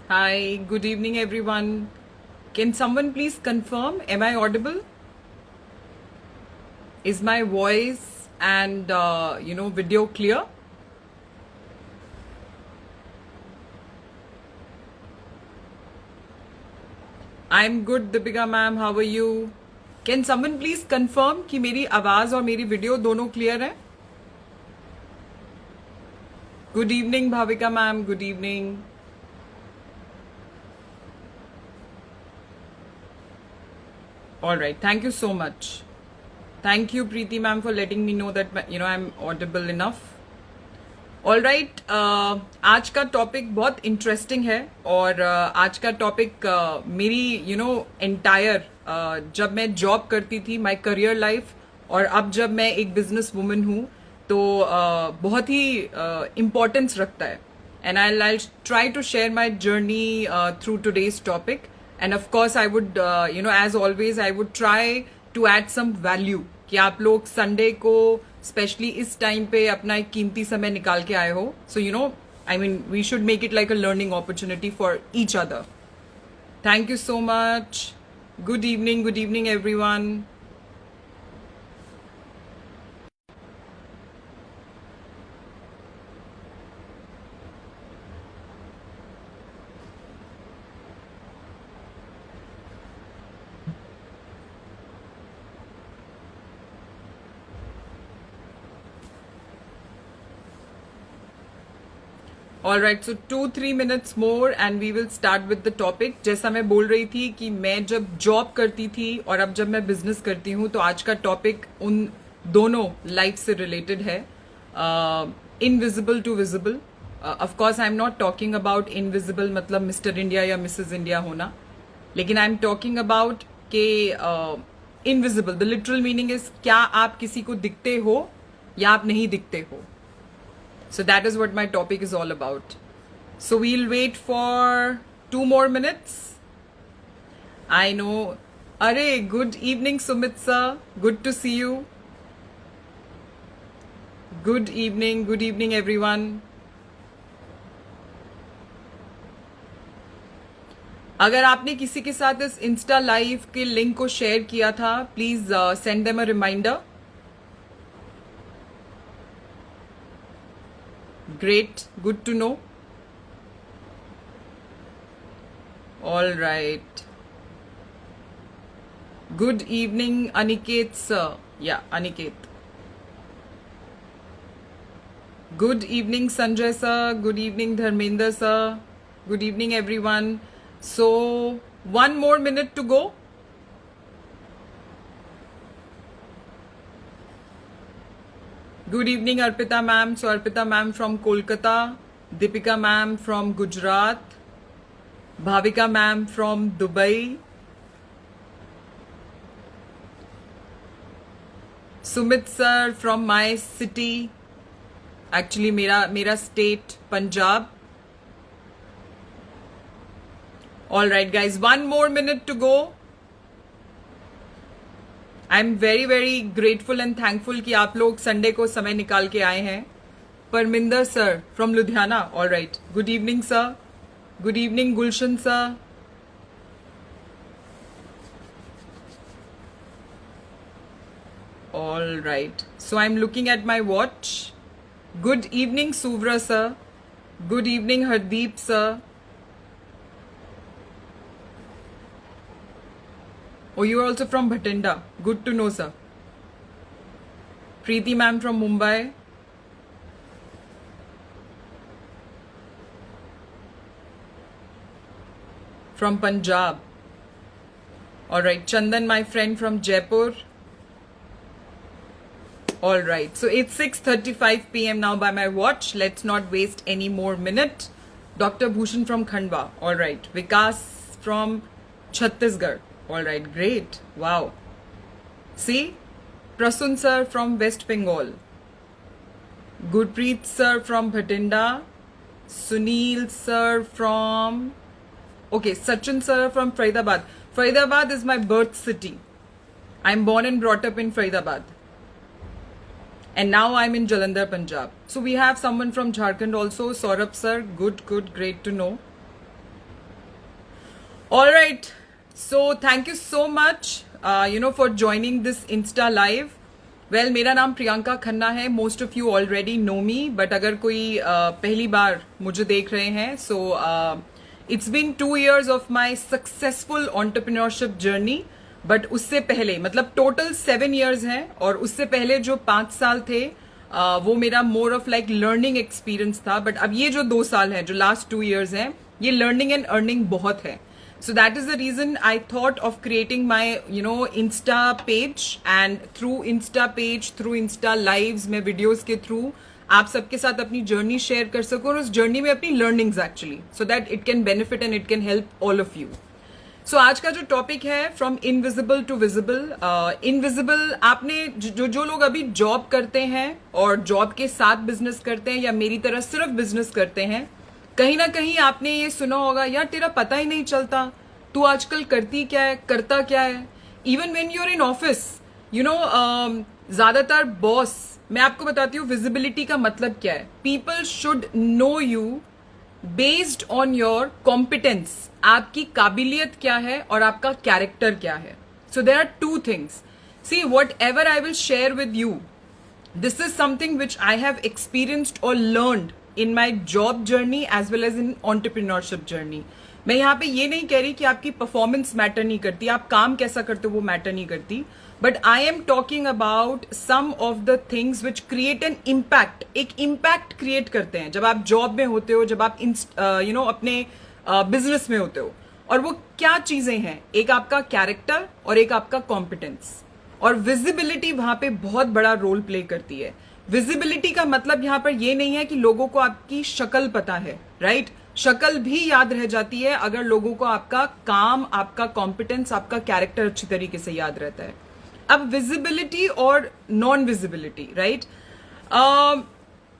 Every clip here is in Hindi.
Hi, good evening, everyone. Can someone please confirm? Am I audible? Is my voice and video clear? I'm good, Deepika ma'am. How are you? Can someone please confirm कि मेरी आवाज और मेरी वीडियो दोनों क्लियर है? Good evening, Bhavika ma'am. Good evening. All right. Thank you so much. Thank you, Preeti ma'am, for letting me know that I'm audible enough. All right, आज का टॉपिक बहुत इंटरेस्टिंग है और आज का टॉपिक मेरी एंटायर जब मैं जॉब करती थी, माय करियर लाइफ, और अब जब मैं एक बिजनेस वुमन हूँ तो बहुत ही इम्पोर्टेंस रखता है. And I try to share my journey through today's topic. And of course I would as always I would try to add some value कि आप लोग संडे को स्पेशली इस टाइम पे अपना एक कीमती समय निकाल के आए हो. So I mean we should make it like a learning opportunity for each other. Thank you so much. Good evening everyone. All right, so 2-3 minutes more and we will start with the topic. जैसा मैं बोल रही थी कि मैं जब जॉब करती थी और अब जब मैं बिजनेस करती हूँ तो आज का टॉपिक उन दोनों लाइफ से रिलेटेड है. Invisible to visible. Of course I am not talking about invisible मतलब मिस्टर इंडिया या मिसेज इंडिया होना, लेकिन आई एम टॉकिंग अबाउट के invisible. The literal meaning is क्या आप किसी को दिखते हो या आप नहीं दिखते हो. So that is what my topic is all about. So we'll wait for 2 more minutes. I know. Arey, good evening, Sumit sir. Good to see you. Good evening everyone. अगर आपने किसी के साथ इस इंस्टा लाइव के लिंक को शेयर किया था, please send them a reminder. Great, good to know. All right. Good evening, Aniket sir. Yeah, Aniket. Good evening, Sanjay sir. Good evening, Dharmender sir. Good evening, everyone. So, 1 more minute to go. Good evening, Arpita ma'am. So Arpita ma'am from Kolkata, Deepika ma'am from Gujarat, Bhavika ma'am from Dubai, Sumit sir from my city, actually mera state, Punjab. All right guys, 1 more minute to go. I am very very grateful and thankful कि आप लोग संडे को समय निकाल के आए हैं. Parminder sir from Ludhiana. All right, good evening sir. Good evening Gulshan sir. All right, so I am looking at my watch. Good evening Suvra sir. Good evening Hardeep sir. Oh, you are also from Bhatinda. Good to know, sir. Preeti ma'am from Mumbai. From Punjab. Alright, Chandan, my friend from Jaipur. Alright, so it's 6:35 p.m. now by my watch. Let's not waste any more minute. Dr. Bhushan from Khandwa. Alright, Vikas from Chhattisgarh. All right, great. Wow. See, Prasun sir from West Bengal, Gurpreet sir from Bhatinda, Sunil sir from, okay, Sachin sir from Faridabad. Faridabad is my birth city. I'm born and brought up in Faridabad. And now I'm in Jalandhar, Punjab. So we have someone from Jharkhand also, Saurabh sir. Good, great to know. All right. So thank you so much, for joining this Insta Live. Well, मेरा नाम प्रियंका खन्ना है. Most of you already know me, but अगर कोई पहली बार मुझे देख रहे हैं, so it's been 2 years of my successful entrepreneurship journey. But उससे पहले मतलब टोटल 7 years हैं, और उससे पहले जो 5 साल थे वो मेरा more of like learning experience था. बट अब ये जो 2 साल हैं, जो लास्ट 2 years हैं, ये लर्निंग एंड अर्निंग बहुत है. So that is the reason I thought of creating my, Insta page, and through Insta page, through Insta lives, मैं videos के through आप सबके साथ अपनी जर्नी शेयर कर सकूं, और उस जर्नी में अपनी learnings actually, so that it can benefit and it can help all of you. So आज का जो टॉपिक है from invisible to visible. Invisible आपने जो लोग अभी जॉब करते हैं और जॉब के साथ बिजनेस करते हैं, या मेरी तरह सिर्फ बिजनेस करते हैं, कहीं ना कहीं आपने ये सुना होगा, यार तेरा पता ही नहीं चलता, तू आजकल करती क्या है, करता क्या है. Even when you're in office, ज्यादातर बॉस, मैं आपको बताती हूँ विजिबिलिटी का मतलब क्या है. People should know you based on your competence. आपकी काबिलियत क्या है और आपका कैरेक्टर क्या है. So there are 2 things. See whatever I will share with you, this is something which I have experienced or learned in my job journey as well as in entrepreneurship journey. मैं यहाँ पे ये नहीं कह रही कि आपकी परफॉर्मेंस मैटर नहीं करती, आप काम कैसा करते हो वो मैटर नहीं करती, but I am talking about some of the things which create an impact. एक इम्पैक्ट क्रिएट करते हैं जब आप जॉब में होते हो, जब आप अपने बिजनेस में होते हो. और वो क्या चीजें हैं? एक आपका कैरेक्टर और एक आपका कॉम्पिटेंस. और विजिबिलिटी वहां पे बहुत बड़ा रोल प्ले करती है. विजिबिलिटी का मतलब यहां पर ये नहीं है कि लोगों को आपकी शक्ल पता है, राइट? शक्ल भी याद रह जाती है अगर लोगों को आपका काम, आपका कॉम्पिटेंस, आपका कैरेक्टर अच्छी तरीके से याद रहता है. अब विजिबिलिटी और नॉन विजिबिलिटी, राइट?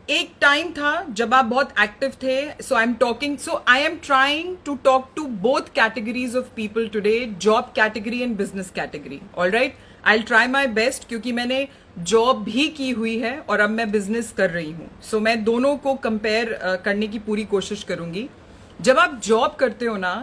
एक टाइम था जब आप बहुत एक्टिव थे. So I am trying to talk to both categories of people today, job category and business category. Alright, I will try my best, क्योंकि मैंने जॉब भी की हुई है और अब मैं बिजनेस कर रही हूं. सो मैं दोनों को कंपेयर करने की पूरी कोशिश करूंगी. जब आप जॉब करते हो ना,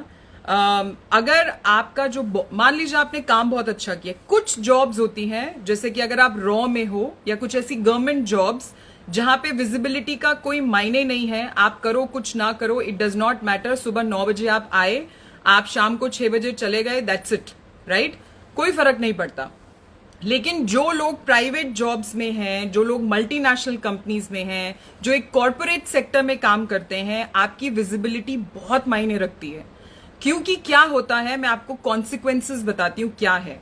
अगर आपका जो, मान लीजिए आपने काम बहुत अच्छा किया, कुछ जॉब्स होती हैं जैसे कि अगर आप रॉ में हो, या कुछ ऐसी गवर्नमेंट जॉब्स जहां पे विजिबिलिटी का कोई मायने नहीं है, आप करो कुछ ना करो, इट डज नॉट मैटर. सुबह 9 बजे आप आए, आप शाम को 6 बजे चले गए, दैट्स इट, राइट? कोई फर्क नहीं पड़ता. लेकिन जो लोग प्राइवेट जॉब्स में हैं, जो लोग मल्टीनेशनल कंपनीज में हैं, जो एक कॉर्पोरेट सेक्टर में काम करते हैं, आपकी विजिबिलिटी बहुत मायने रखती है. क्योंकि क्या होता है, मैं आपको कॉन्सिक्वेंसेस बताती हूं क्या है.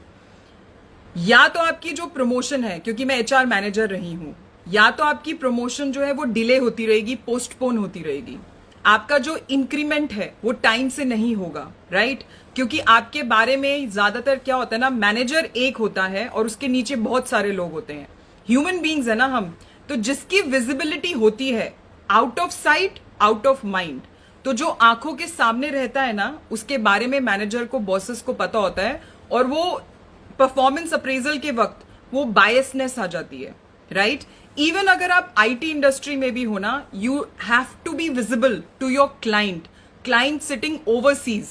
या तो आपकी जो प्रमोशन है, क्योंकि मैं HR मैनेजर रही हूं, या तो आपकी प्रमोशन जो है वो डिले होती रहेगी, पोस्टपोन होती रहेगी. आपका जो इंक्रीमेंट है वो टाइम से नहीं होगा, राइट? क्योंकि आपके बारे में ज्यादातर क्या होता है ना, मैनेजर एक होता है और उसके नीचे बहुत सारे लोग होते हैं. ह्यूमन बींग्स है ना हम, तो जिसकी विजिबिलिटी होती है out of site, out of mind, तो जो आंखों के सामने रहता है ना, उसके बारे में मैनेजर को, बॉसेस को पता होता है, और वो परफॉर्मेंस अप्रेजल के वक्त वो बायसनेस आ जाती है, राइट? इवन अगर आप IT इंडस्ट्री में भी हो ना, you have to be visible to your client sitting overseas.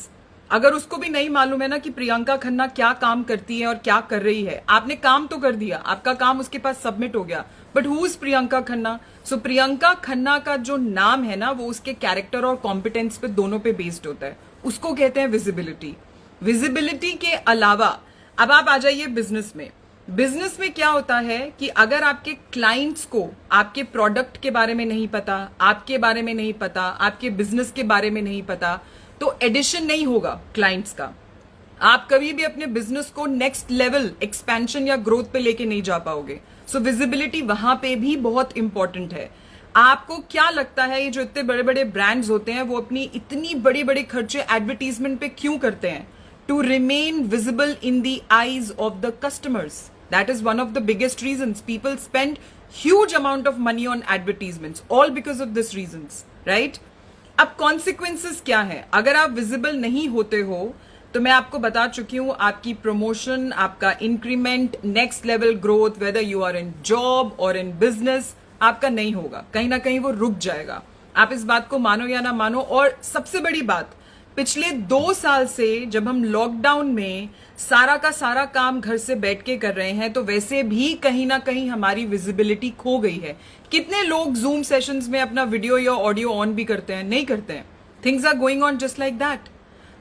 अगर उसको भी नहीं मालूम है ना कि प्रियंका खन्ना क्या काम करती है और क्या कर रही है, आपने काम तो कर दिया, आपका काम उसके पास सबमिट हो गया, but who is Priyanka Khanna? So Priyanka Khanna का जो नाम है ना, वो उसके कैरेक्टर और कॉम्पिटेंस पे, दोनों पे बेस्ड होता है. उसको कहते हैं विजिबिलिटी. विजिबिलिटी के अलावा अब आप आ जाइए बिजनेस में. बिजनेस में क्या होता है कि अगर आपके क्लाइंट्स को आपके प्रोडक्ट के बारे में नहीं पता, आपके बारे में नहीं पता, आपके बिजनेस के बारे में नहीं पता, तो एडिशन नहीं होगा क्लाइंट्स का. आप कभी भी अपने बिजनेस को नेक्स्ट लेवल एक्सपेंशन या ग्रोथ पे लेके नहीं जा पाओगे. सो विजिबिलिटी वहां पे भी बहुत इंपॉर्टेंट है. आपको क्या लगता है, ये जो इतने बड़े बड़े ब्रांड्स होते हैं, वो अपनी इतनी बड़ी बड़ी खर्चे एडवर्टीजमेंट पे क्यों करते हैं? To remain visible in the eyes of the customers. That is one of the biggest reasons people spend huge amount of money on advertisements, all because of this reasons, right? अब consequences क्या है? अगर आप visible नहीं होते हो, तो मैं आपको बता चुकी हूं, आपकी promotion, आपका increment, next level growth, whether you are in job or in business, आपका नहीं होगा. कहीं ना कहीं वो रुक जाएगा. आप इस बात को मानो या ना मानो. और सबसे बड़ी बात, पिछले 2 साल से जब हम लॉकडाउन में सारा का सारा काम घर से बैठ के कर रहे हैं, तो वैसे भी कहीं ना कहीं हमारी विजिबिलिटी खो गई है। कितने लोग जूम सेशंस में अपना वीडियो या ऑडियो ऑन भी करते हैं? नहीं करते हैं। Things are going on just like that.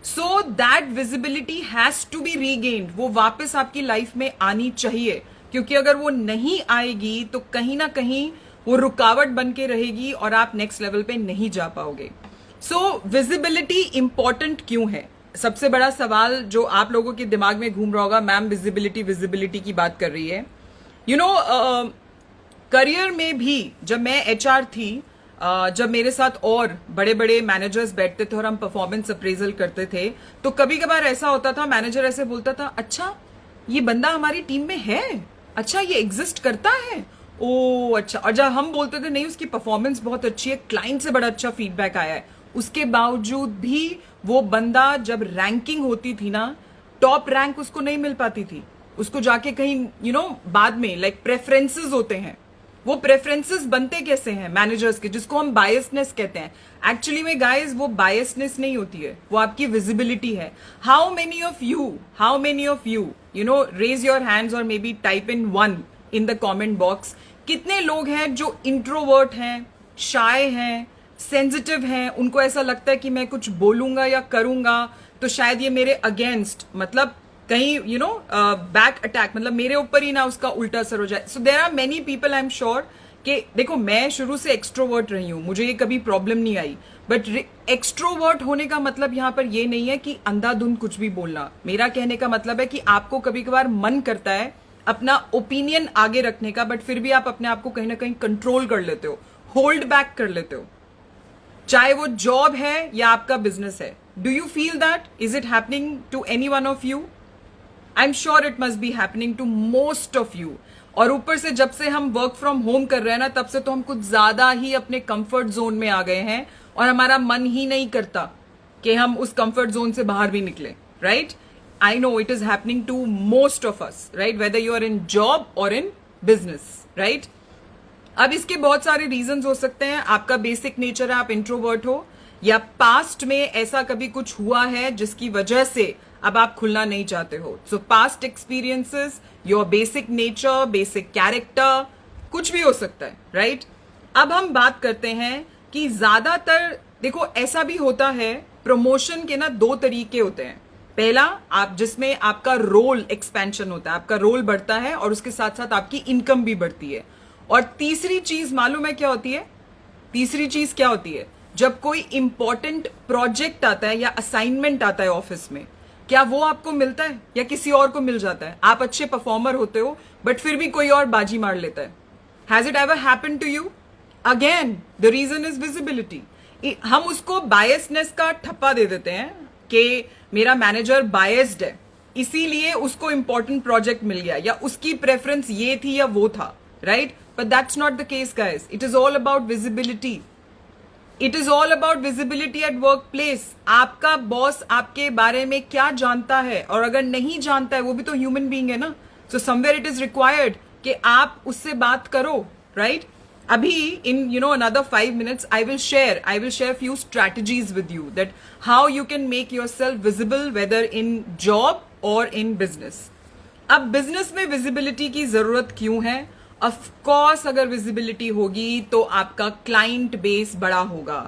So that visibility has to be regained. वो वापस आपकी लाइफ में आनी चाहिए, क्योंकि अगर वो नहीं आएगी तो कहीं ना कहीं वो रुकावट बन के रहेगी और आप नेक्स्ट लेवल पे नहीं जा पाओगे। सो विजिबिलिटी इंपॉर्टेंट क्यों है? सबसे बड़ा सवाल जो आप लोगों के दिमाग में घूम रहा होगा, मैम विजिबिलिटी की बात कर रही है। यू नो, करियर में भी जब मैं एचआर थी, जब मेरे साथ और बड़े बड़े मैनेजर्स बैठते थे और हम परफॉर्मेंस अप्रेजल करते थे, तो कभी कभार ऐसा होता था, मैनेजर ऐसे बोलता था, अच्छा ये बंदा हमारी टीम में है, अच्छा ये एग्जिस्ट करता है, ओ अच्छा। और जब हम बोलते थे नहीं उसकी परफॉर्मेंस बहुत अच्छी है, क्लाइंट से बड़ा अच्छा फीडबैक आया है, उसके बावजूद भी वो बंदा जब रैंकिंग होती थी ना, टॉप रैंक उसको नहीं मिल पाती थी। उसको जाके कहीं बाद में लाइक प्रेफरेंसेस होते हैं। वो प्रेफरेंसेस बनते कैसे हैं मैनेजर्स के, जिसको हम बायसनेस कहते हैं। एक्चुअली में गाइस वो बायसनेस नहीं होती है, वो आपकी विजिबिलिटी है। How many of you raise your hands और maybe type in 1 in the comment box. कितने लोग हैं जो इंट्रोवर्ट हैं, शाय हैं, सेंसिटिव हैं, उनको ऐसा लगता है कि मैं कुछ बोलूंगा या करूंगा तो शायद ये मेरे अगेंस्ट, मतलब कहीं बैक अटैक, मतलब मेरे ऊपर ही ना उसका उल्टा असर हो जाए। So there are many people, I am sure कि देखो मैं शुरू से एक्सट्रोवर्ट रही हूं, मुझे ये कभी प्रॉब्लम नहीं आई। बट एक्सट्रोवर्ट होने का मतलब यहां पर ये नहीं है कि अंधाधुंध कुछ भी बोलना। मेरा कहने का मतलब है कि आपको कभी कभार मन करता है अपना ओपिनियन आगे रखने का, बट फिर भी आप अपने आप को कहीं ना कहीं कंट्रोल कर लेते हो, होल्ड बैक कर लेते हो, चाहे वो जॉब है या आपका बिजनेस है। Do you feel that? Is it happening to any one of you? I am sure it must be happening to most of you. और ऊपर से जब से हम वर्क फ्रॉम होम कर रहे हैं ना, तब से तो हम कुछ ज्यादा ही अपने कंफर्ट जोन में आ गए हैं और हमारा मन ही नहीं करता कि हम उस कंफर्ट जोन से बाहर भी निकले, right? I know it is happening to most of us, right? Whether you are in job और इन बिजनेस, राइट? अब इसके बहुत सारे रीजंस हो सकते हैं। आपका बेसिक नेचर है, आप इंट्रोवर्ट हो, या पास्ट में ऐसा कभी कुछ हुआ है जिसकी वजह से अब आप खुलना नहीं चाहते हो। सो past experiences, your basic nature, basic character, कुछ भी हो सकता है, राइट? अब हम बात करते हैं कि ज्यादातर देखो ऐसा भी होता है, प्रमोशन के ना 2 तरीके होते हैं। पहला, आप जिसमें आपका रोल एक्सपेंशन होता है, आपका रोल बढ़ता है और उसके साथ साथ आपकी इनकम भी बढ़ती है। और तीसरी चीज मालूम है क्या होती है? तीसरी चीज क्या होती है? जब कोई इंपॉर्टेंट प्रोजेक्ट आता है या असाइनमेंट आता है ऑफिस में, क्या वो आपको मिलता है या किसी और को मिल जाता है? आप अच्छे परफॉर्मर होते हो बट फिर भी कोई और बाजी मार लेता है। Has it ever happened to you? Again the reason is visibility. हम उसको बायसनेस का ठप्पा दे देते हैं कि मेरा मैनेजर बायस्ड है, इसीलिए उसको इंपॉर्टेंट प्रोजेक्ट मिल गया, या उसकी प्रेफरेंस ये थी या वो था, right? But that's not the case guys. It is all about visibility. It is all about visibility at work place. आपका बॉस आपके बारे में क्या जानता है, और अगर नहीं जानता है, वो भी तो ह्यूमन बीइंग है ना। So somewhere it is required कि आप उससे बात करो, राइट? अभी इन another 5 minutes I will share few strategies with you that how you can make yourself visible whether in job or in business. अब बिजनेस में विजिबिलिटी की जरूरत क्यों है? ऑफ कोर्स अगर विजिबिलिटी होगी तो आपका क्लाइंट बेस बड़ा होगा।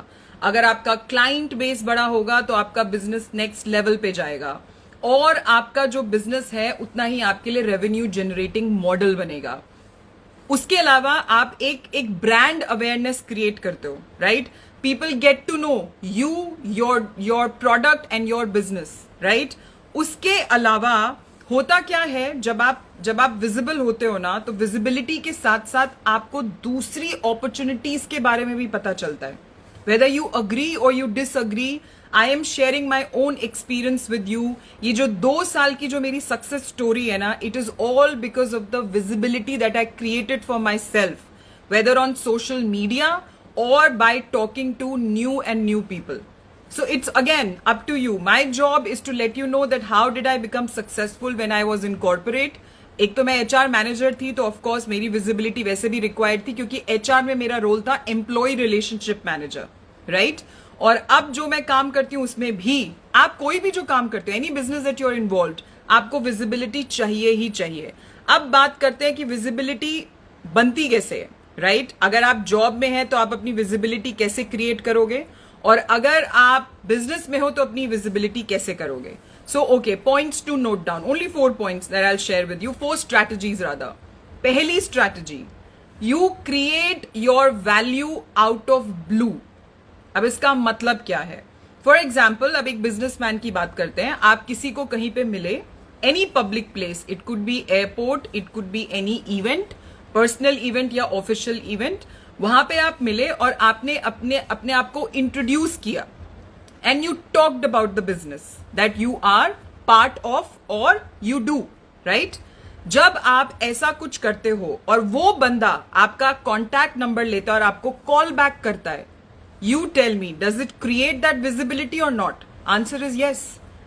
अगर आपका क्लाइंट बेस बड़ा होगा तो आपका बिजनेस नेक्स्ट लेवल पे जाएगा, और आपका जो बिजनेस है उतना ही आपके लिए रेवेन्यू जनरेटिंग मॉडल बनेगा। उसके अलावा आप एक ब्रांड अवेयरनेस क्रिएट करते हो, right? People get to know you, your product and your business, right? उसके अलावा होता क्या है, जब आप विजिबल होते हो ना, तो विजिबिलिटी के साथ साथ आपको दूसरी अपॉर्चुनिटीज के बारे में भी पता चलता है। वेदर यू अग्री और you disagree, I am sharing my own experience with you. ये जो 2 साल की जो मेरी सक्सेस स्टोरी है ना, it is all because of the visibility that I created for myself, whether on social media और by talking to new people. So it's again up to you. My job is to let you know that how did I become successful when I was in corporate. एक तो मैं HR मैनेजर थी, तो ऑफ कोर्स मेरी विजिबिलिटी वैसे भी रिक्वायर्ड थी, क्योंकि HR में मेरा रोल था एम्प्लॉय रिलेशनशिप मैनेजर, राइट? और अब जो मैं काम करती हूं उसमें भी, आप कोई भी जो काम करते हो, any business that you are involved, आपको विजिबिलिटी चाहिए ही चाहिए। अब बात करते हैं कि विजिबिलिटी बनती कैसे है, राइट? अगर आप जॉब में हैं तो आप अपनी विजिबिलिटी कैसे क्रिएट करोगे, और अगर आप बिजनेस में हो तो अपनी विजिबिलिटी कैसे करोगे। So okay, points to note down, only 4 points that I'll share with you, 4 strategies rather. पहली strategy, you create your value out of blue. अब इसका मतलब क्या है? फॉर एग्जाम्पल, अब एक बिजनेसमैन की बात करते हैं। आप किसी को कहीं पे मिले, any public place, it could be airport, it could be any event, personal event या ऑफिशियल इवेंट, वहां पे आप मिले और आपने अपने आप को इंट्रोड्यूस किया, and you talked about the business that you are part of और यू डू, राइट? जब आप ऐसा कुछ करते हो और वो बंदा आपका कॉन्टैक्ट नंबर लेता है और आपको कॉल बैक करता है, you tell me, does it create that visibility or not? Answer is yes.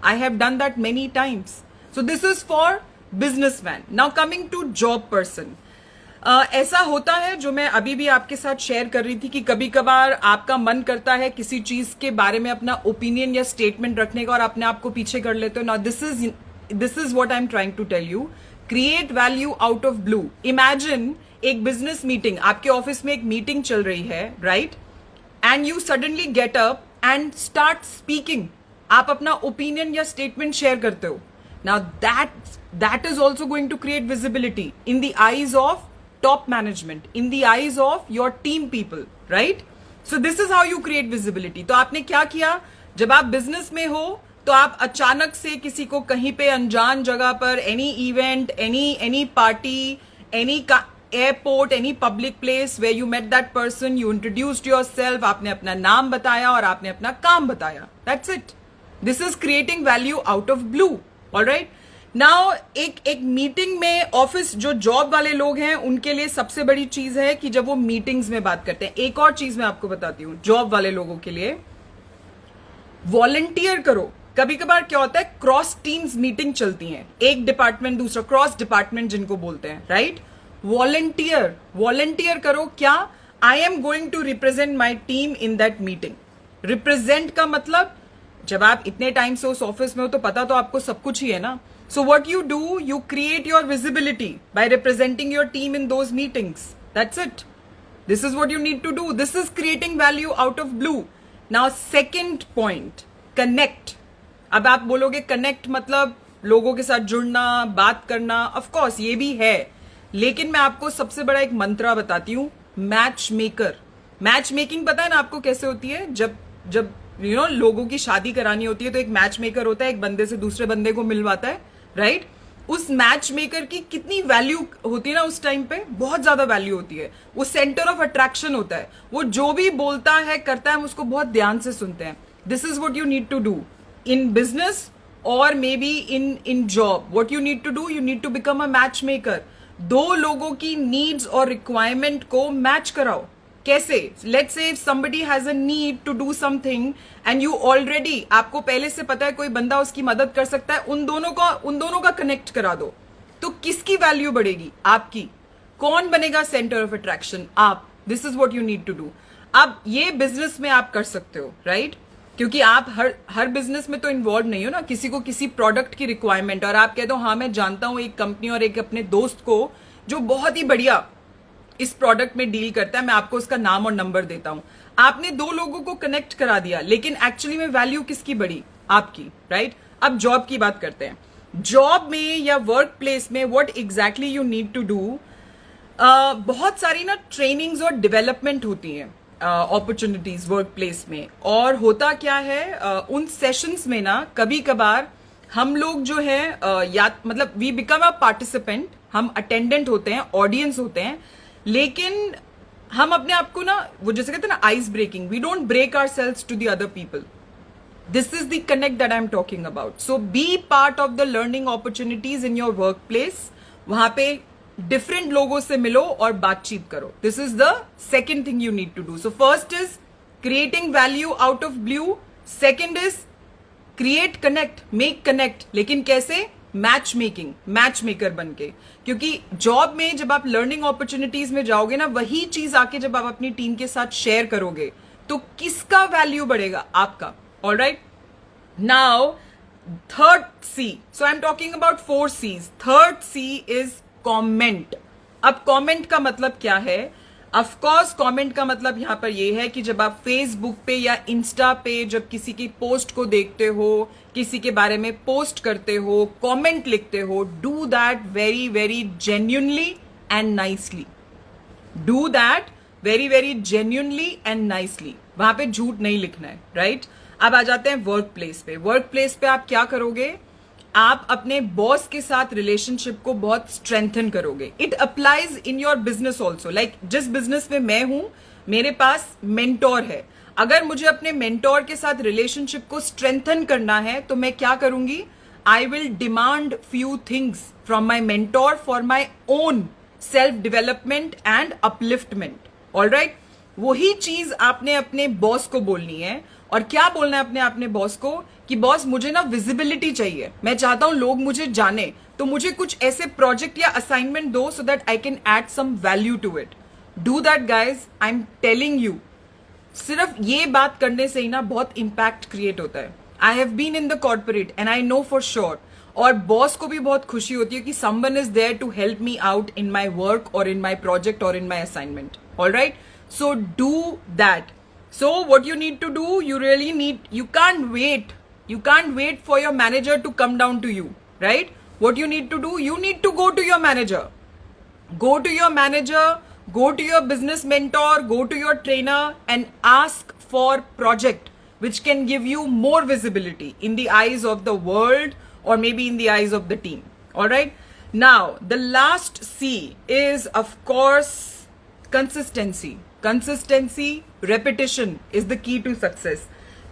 I have done that many times. So this is for businessman. Now coming to job person. ऐसा होता है, जो मैं अभी भी आपके साथ शेयर कर रही थी, कि कभी कभार आपका मन करता है किसी चीज के बारे में अपना ओपिनियन या स्टेटमेंट रखने का और अपने आप को पीछे कर लेते हो। Now this is what I'm trying to tell you. Create value out of blue. Imagine एक बिजनेस मीटिंग, आपके ऑफिस में एक मीटिंग चल रही है, right? And you suddenly get up and start speaking. आप अपना ओपिनियन या स्टेटमेंट शेयर करते हो. Now that is also going to create visibility in the eyes of top management, in the eyes of your team people, right? So this is how you create visibility. तो आपने क्या किया? जब आप बिजनेस में हो तो आप अचानक से किसी को कहीं पे अनजान जगह पर, any event, any party, any airport, any public place where you met that person, you introduced yourself, आपने अपना नाम बताया और आपने अपना काम बताया। That's it. This is creating value out of blue. Alright, now एक मीटिंग में, ऑफिस जो जॉब वाले लोग हैं उनके लिए सबसे बड़ी चीज है कि जब वो मीटिंग्स में बात करते हैं, एक और चीज मैं आपको बताती हूं जॉब वाले लोगों के लिए, वॉलंटियर करो। कभी कभार क्या होता है, क्रॉस टीम्स मीटिंग चलती हैं, एक डिपार्टमेंट दूसरा, क्रॉस डिपार्टमेंट जिनको बोलते हैं, राइट? वॉलंटियर करो। क्या? I am going to represent my team in that meeting. Represent का मतलब, जब आप इतने टाइम से उस ऑफिस में हो तो पता तो आपको सब कुछ ही है ना। So what you do, you create your visibility by representing your team in those meetings. That's it. This is what you need to do. This is creating value out of blue. Now second point, connect. अब आप बोलोगे कनेक्ट मतलब लोगों के साथ जुड़ना, बात करना, ऑफ कोर्स ये भी है, लेकिन मैं आपको सबसे बड़ा एक मंत्रा बताती हूं, मैच मेकर। मैच मेकिंग पता है ना आपको कैसे होती है? जब यू नो लोगों की शादी करानी होती है तो एक मैच मेकर होता है, एक बंदे से दूसरे बंदे को मिलवाता है, राइट? उस मैच मेकर की कितनी वैल्यू होती है ना उस टाइम पे, बहुत ज्यादा वैल्यू होती है। वो सेंटर ऑफ अट्रैक्शन होता है, वो जो भी बोलता है करता है हम उसको बहुत ध्यान से सुनते हैं। This is what you need to do in business और maybe in job. What you need to do, you need to become a match maker. दो लोगों की नीड्स और रिक्वायरमेंट को मैच कराओ। कैसे? Let's say if somebody has a need to do something and you already, आपको पहले से पता है कोई बंदा उसकी मदद कर सकता है, उन दोनों का कनेक्ट करा दो। तो किसकी वैल्यू बढ़ेगी? आपकी। कौन बनेगा सेंटर ऑफ अट्रैक्शन? आप। This is what you need to do. अब ये बिजनेस में आप कर सकते हो, राइट? क्योंकि आप हर बिजनेस में तो इन्वॉल्व नहीं हो ना। किसी को किसी प्रोडक्ट की रिक्वायरमेंट, और आप कहते हो हाँ मैं जानता हूं एक कंपनी और एक अपने दोस्त को जो बहुत ही बढ़िया इस प्रोडक्ट में डील करता है, मैं आपको उसका नाम और नंबर देता हूं। आपने दो लोगों को कनेक्ट करा दिया, लेकिन एक्चुअली में वैल्यू किसकी बढ़ी? आपकी, राइट? अब जॉब की बात करते हैं। जॉब में या वर्क प्लेस में what exactly you need to do, बहुत सारी ना ट्रेनिंग्स और डेवलपमेंट होती हैं, अपॉर्चुनिटीज वर्क प्लेस में। और होता क्या है, उन सेशंस में ना कभी कभार हम लोग जो है या मतलब वी बिकम अ पार्टिसिपेंट, हम अटेंडेंट होते हैं, ऑडियंस होते हैं, लेकिन हम अपने आप को ना, वो जैसे कहते हैं ना ice breaking, we don't break ourselves to the other people. This is the connect that I am talking about. So be part of the learning opportunities in your work place. वहां पे डिफरेंट लोगों से मिलो और बातचीत करो। This is the second thing you need to do. So first is creating value out of blue, second is create connect, make connect. लेकिन कैसे? मैच मेकिंग, मैच मेकर बन के। क्योंकि जॉब में जब आप लर्निंग अपॉर्चुनिटीज में जाओगे ना, वही चीज आके जब आप अपनी टीम के साथ शेयर करोगे, तो किसका वैल्यू बढ़ेगा? आपका. All right. Now third C. So I'm talking about 4 C's. Third C is comment. अब comment का मतलब क्या है? Of course comment का मतलब यहां पर ये है कि जब आप Facebook पे या Insta पे जब किसी की पोस्ट को देखते हो, किसी के बारे में पोस्ट करते हो, comment लिखते हो, do that very very genuinely and nicely. Do that very very genuinely and nicely. वहां पे झूठ नहीं लिखना है, राइट? अब आ जाते हैं वर्क प्लेस पे. वर्क प्लेस पे आप क्या करोगे? आप अपने बॉस के साथ रिलेशनशिप को बहुत स्ट्रेंथन करोगे. It applies in your business also. Like जिस बिजनेस में मैं हूं, मेरे पास मेंटोर है. अगर मुझे अपने मेंटोर के साथ रिलेशनशिप को स्ट्रेंथन करना है तो मैं क्या करूंगी? I will demand few things from my mentor for my own self development and upliftment. All right. वही चीज आपने अपने बॉस को बोलनी है. और क्या बोलना है अपने बॉस को? कि बॉस मुझे ना विजिबिलिटी चाहिए, मैं चाहता हूं लोग मुझे जाने, तो मुझे कुछ ऐसे प्रोजेक्ट या असाइनमेंट दो so that I can add some value to it. Do that guys. I am telling you, सिर्फ ये बात करने से ही ना बहुत इंपैक्ट क्रिएट होता है. I have been in the corporate and I know for sure. और बॉस को भी बहुत खुशी होती है कि someone is there to help me out in my work और इन माई प्रोजेक्ट और in my assignment. All right. So do that. So what you need to do, you really need, you can't wait for your manager to come down to you, right? What you need to do, you need to go to your manager. Go to your manager, go to your business mentor, go to your trainer and ask for project which can give you more visibility in the eyes of the world or maybe in the eyes of the team. All right? Now, the last C is of course consistency. Consistency, repetition is the key to success.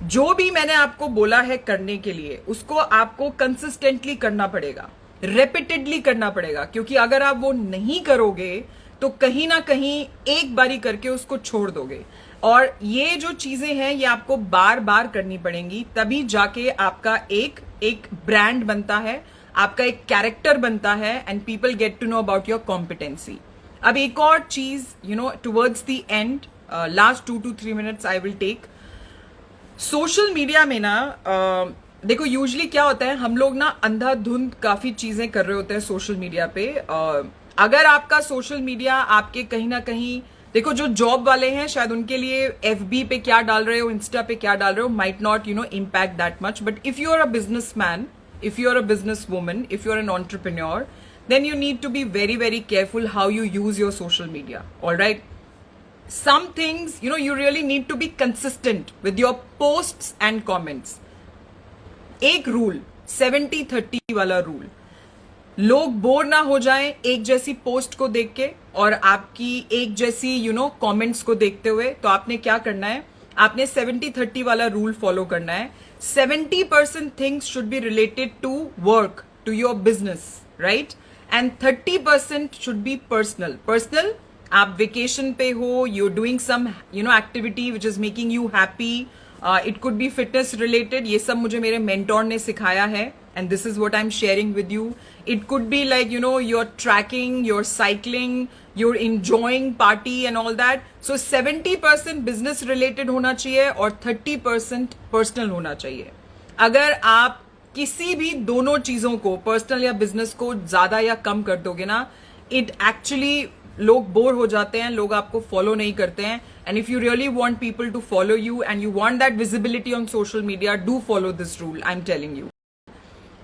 जो भी मैंने आपको बोला है करने के लिए, उसको आपको कंसिस्टेंटली करना पड़ेगा, रेपिटेडली करना पड़ेगा. क्योंकि अगर आप वो नहीं करोगे तो कहीं ना कहीं एक बारी करके उसको छोड़ दोगे. और ये जो चीजें हैं ये आपको बार बार करनी पड़ेंगी, तभी जाके आपका एक ब्रांड बनता है, आपका एक कैरेक्टर बनता है and people get to know about your competency. अब एक और चीज, towards the end, last 2 to 3 minutes I will take. Social media में ना देखो यूजुअली क्या होता है, हम लोग ना अंधाधुंध काफी चीजें कर रहे होते हैं सोशल मीडिया पे. अगर आपका सोशल मीडिया आपके कहीं ना कहीं, देखो जो जॉब वाले हैं शायद उनके लिए FB पे क्या डाल रहे हो, इंस्टा पे क्या डाल रहे हो, might not impact that much. But if you are a businessman, if you're a businesswoman, if you're an entrepreneur, then you need to be very very careful how you use your social media. All right. Some things, you really need to be consistent with your posts and comments. एक रूल, 70-30 वाला रूल. लोग बोर ना हो जाएं एक जैसी पोस्ट को देख के और आपकी एक जैसी कमेंट्स को देखते हुए. तो आपने क्या करना है? आपने 70-30 वाला रूल फॉलो करना है. 70% things should be related to work, to your business, right? And 30% should be personal. Personal, आप vacation पे हो, you're doing some, activity which is making you happy. It could be fitness related. ये सब मुझे मेरे mentor ने सिखाया है. And this is what I'm sharing with you. It could be like, you're tracking, you're cycling, you're enjoying party and all that. So 70% business related होना चाहिए और 30% personal होना चाहिए. अगर आप किसी भी दोनों चीजों को, पर्सनल या बिजनेस को ज्यादा या कम कर दोगे ना, इट एक्चुअली, लोग बोर हो जाते हैं, लोग आपको फॉलो नहीं करते हैं. And if you really want people to follow you and you want that visibility on social media, do follow this rule. I am telling you.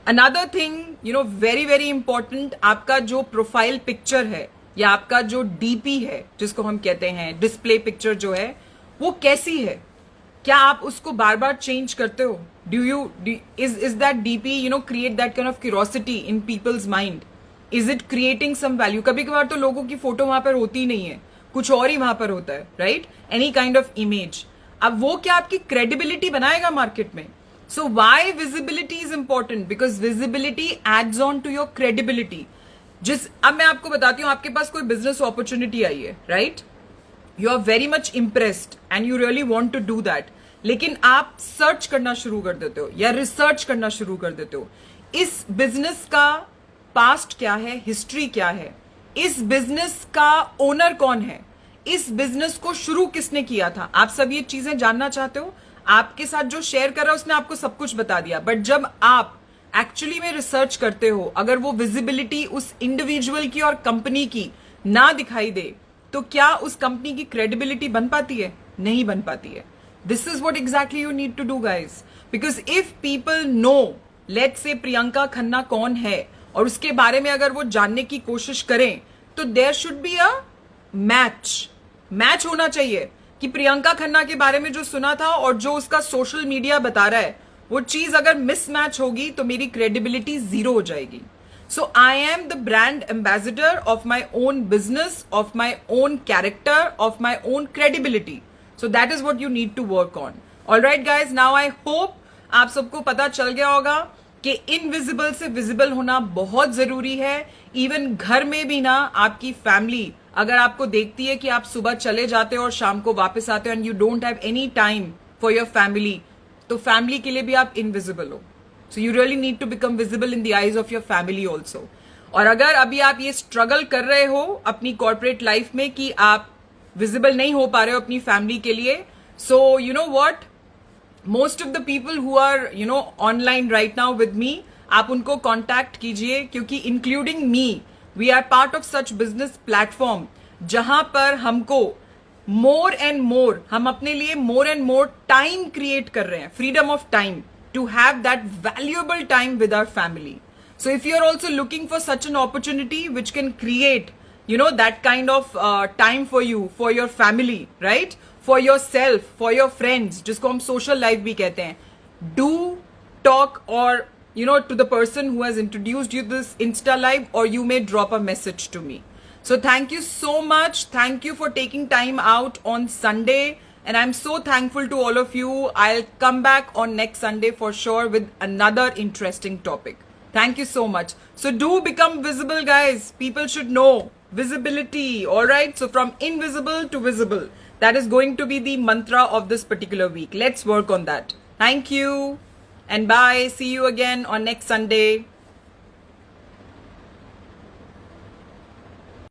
Another thing, very very important, आपका जो प्रोफाइल पिक्चर है या आपका जो डीपी है, जिसको हम कहते हैं डिस्प्ले पिक्चर जो है, वो कैसी है? क्या आप उसको बार बार चेंज करते हो? Is that DP, create that kind of curiosity in people's mind? Is it creating some value? कभी कभार तो लोगों की फोटो वहां पर होती ही नहीं है, कुछ और ही वहां पर होता है, right? Any kind of image. अब वो क्या आपकी क्रेडिबिलिटी बनाएगा मार्केट में? So why visibility is important? Because visibility adds on to your credibility. अब मैं आपको बताती हूँ, आपके पास कोई बिजनेस अपॉर्चुनिटी आई है, right? You are very much impressed and you really want to do that. लेकिन आप सर्च करना शुरू कर देते हो या रिसर्च करना शुरू कर देते हो. इस बिजनेस का पास्ट क्या है, हिस्ट्री क्या है, इस बिजनेस का ओनर कौन है, इस बिजनेस को शुरू किसने किया था, आप सब ये चीजें जानना चाहते हो। आपके साथ जो शेयर कर रहा है उसने आपको सब कुछ बता दिया, बट जब आप एक्चुअली में रिसर्च करते हो, अगर वो विजिबिलिटी उस इंडिविजुअल की और कंपनी की ना दिखाई दे, तो क्या उस कंपनी की क्रेडिबिलिटी बन पाती है? नहीं बन पाती है। This is what exactly you need to do guys, because if people know, let's say Priyanka Khanna कौन है और उसके बारे में अगर वो जानने की कोशिश करें, तो there should be a match होना चाहिए कि प्रियंका खन्ना के बारे में जो सुना था और जो उसका सोशल मीडिया बता रहा है, वो चीज अगर मिसमैच होगी तो मेरी क्रेडिबिलिटी जीरो हो जाएगी। So I am the brand ambassador of my own business, of my own character, of my own credibility. So that is what you need to work on. Alright guys, now I hope आप सबको पता चल गया होगा कि इनविजिबल से विजिबल होना बहुत जरूरी है। इवन घर में भी ना, आपकी फैमिली अगर आपको देखती है कि आप सुबह चले जाते हो और शाम को वापस आते हो and you don't have any time for your family, तो फैमिली के लिए भी आप इनविजिबल हो। So you really need to become visible in the eyes of your family also. और अगर अभी आप ये स्ट्रगल कर रहे हो अपनी कॉर्पोरेट लाइफ में कि आप विजिबल नहीं हो पा रहे हो अपनी फैमिली के लिए, so you know what, most of the people who are you know online right now with me, आप उनको कॉन्टैक्ट कीजिए, क्योंकि including me, we are part of such business platform जहां पर हमको मोर एंड मोर, हम अपने लिए more and more time create कर रहे हैं, freedom of time, to have that valuable time with our family. So if you're also looking for such an opportunity which can create, you know, that kind of time for you, for your family, right? For yourself, for your friends, जिसको हम social life भी कहते हैं, do talk or, you know, to the person who has introduced you this Insta Live, or you may drop a message to me. So thank you so much. Thank you for taking time out on Sunday. And I'm so thankful to all of you. I'll come back on next Sunday for sure with another interesting topic. Thank you so much. So do become visible, guys. People should know visibility. All right. So from invisible to visible. That is going to be the mantra of this particular week. Let's work on that. Thank you. And bye. See you again on next Sunday.